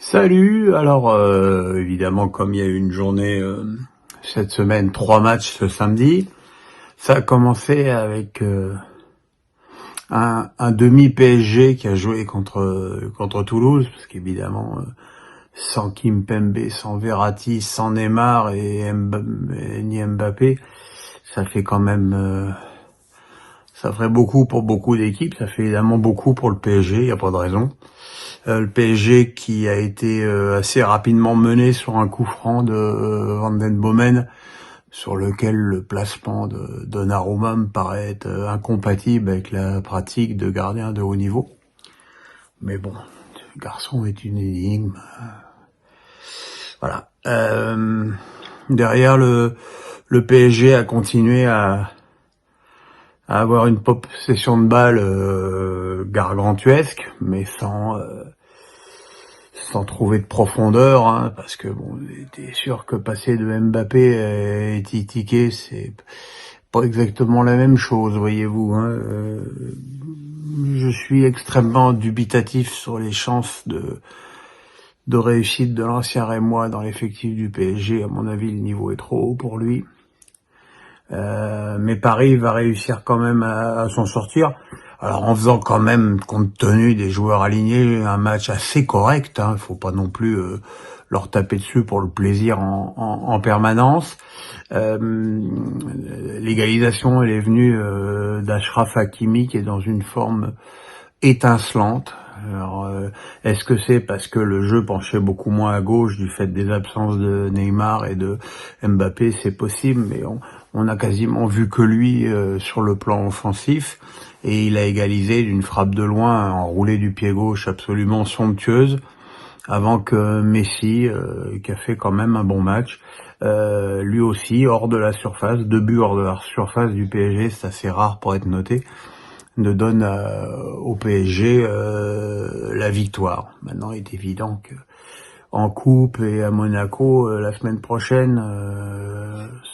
Salut, alors évidemment comme il y a eu une journée cette semaine, 3 matchs ce samedi, ça a commencé avec un demi PSG qui a joué contre Toulouse, parce qu'évidemment sans Kimpembe, sans Verratti, sans Neymar ni Mbappé, ça fait quand même ça ferait beaucoup pour beaucoup d'équipes, ça fait évidemment beaucoup pour le PSG, il n'y a pas de raison. Le PSG qui a été assez rapidement mené sur un coup franc de Van den Bomen, sur lequel le placement de Donnarumma me paraît être incompatible avec la pratique de gardien de haut niveau. Mais bon, le garçon est une énigme. Voilà. Derrière, le PSG a continué à avoir une possession de balle gargantuesque, mais sans trouver de profondeur, hein, parce que bon, t'es sûr que passer de Mbappé et Tiki, c'est pas exactement la même chose, voyez-vous. Hein. Je suis extrêmement dubitatif sur les chances de réussite de l'ancien Rémois dans l'effectif du PSG. À mon avis, le niveau est trop haut pour lui. Mais Paris va réussir quand même à s'en sortir. Alors en faisant quand même, compte tenu des joueurs alignés, un match assez correct. Hein, faut pas non plus leur taper dessus pour le plaisir en permanence. L'égalisation, elle est venue d'Achraf Hakimi qui est dans une forme étincelante. Alors, est-ce que c'est parce que le jeu penchait beaucoup moins à gauche du fait des absences de Neymar et de Mbappé? C'est possible, mais on a quasiment vu que lui sur le plan offensif, et il a égalisé d'une frappe de loin, enroulée du pied gauche absolument somptueuse, avant que Messi, qui a fait quand même un bon match, lui aussi hors de la surface, 2 buts hors de la surface du PSG, c'est assez rare pour être noté, ne donne au PSG la victoire. Maintenant, il est évident que en coupe et à Monaco, la semaine prochaine,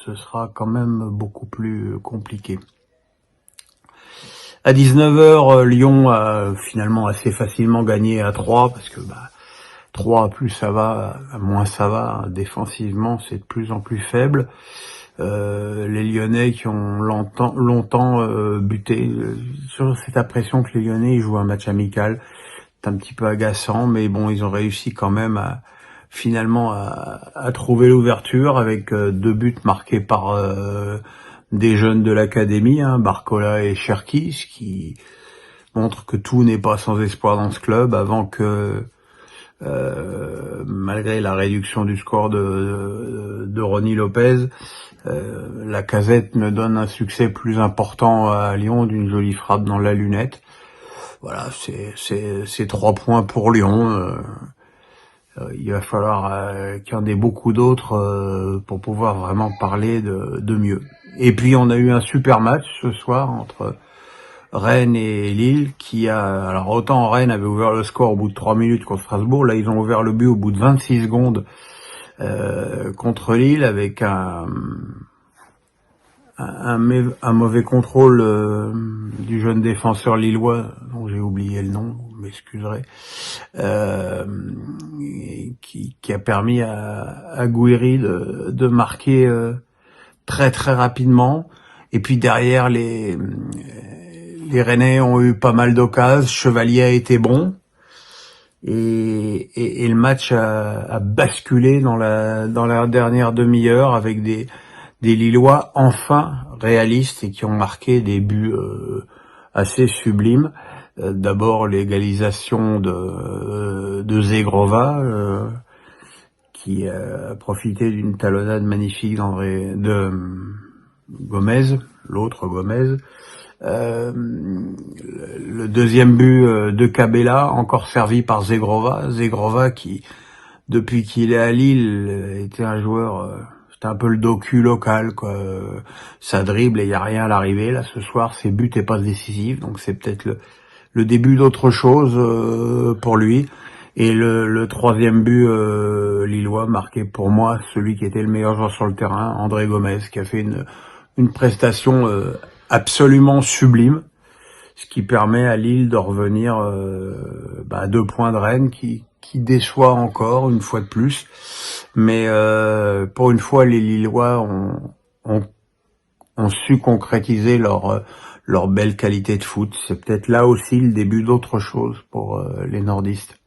ce sera quand même beaucoup plus compliqué. À 19h, Lyon a finalement assez facilement gagné à 3, parce que 3 plus ça va, moins ça va, défensivement c'est de plus en plus faible. Les Lyonnais qui ont longtemps buté, sur cette impression que les Lyonnais ils jouent un match amical, c'est un petit peu agaçant, mais bon, ils ont réussi quand même finalement à trouver l'ouverture avec 2 buts marqués par des jeunes de l'académie, hein, Barcola et Cherki, ce qui montre que tout n'est pas sans espoir dans ce club, avant que malgré la réduction du score de Ronny Lopez, Lacazette me donne un succès plus important à Lyon d'une jolie frappe dans la lunette. Voilà, c'est 3 points pour Lyon. Il va falloir qu'il y en ait beaucoup d'autres pour pouvoir vraiment parler de mieux. Et puis on a eu un super match ce soir entre Rennes et Lille, alors autant Rennes avait ouvert le score au bout de 3 minutes contre Strasbourg, là ils ont ouvert le but au bout de 26 secondes contre Lille, avec un mauvais contrôle du jeune défenseur lillois, dont j'ai oublié le nom, vous m'excuserez, qui a permis à Gouiri de marquer très très rapidement. Et puis derrière, les Rennais ont eu pas mal d'occasions, Chevalier a été bon, et le match a basculé dans la dernière demi-heure avec des Lillois enfin réalistes et qui ont marqué des buts assez sublimes. D'abord l'égalisation de Zegrova, qui a profité d'une talonnade magnifique de Gomez, l'autre Gomez. Le deuxième but de Cabella, encore servi par Zegrova qui, depuis qu'il est à Lille, était un joueur... C'était un peu le docu local, quoi. Ça dribble et il n'y a rien à l'arrivée. Là, ce soir, ses buts et passes décisives. Donc, c'est peut-être le début d'autre chose pour lui. Et le troisième but lillois, marqué pour moi, celui qui était le meilleur joueur sur le terrain, André Gomez, qui a fait une prestation absolument sublime, ce qui permet à Lille de revenir à 2 points de Rennes, qui qui déçoit encore une fois de plus. Mais pour une fois, les Lillois ont su concrétiser leur belle qualité de foot. C'est peut-être là aussi le début d'autre chose pour les nordistes.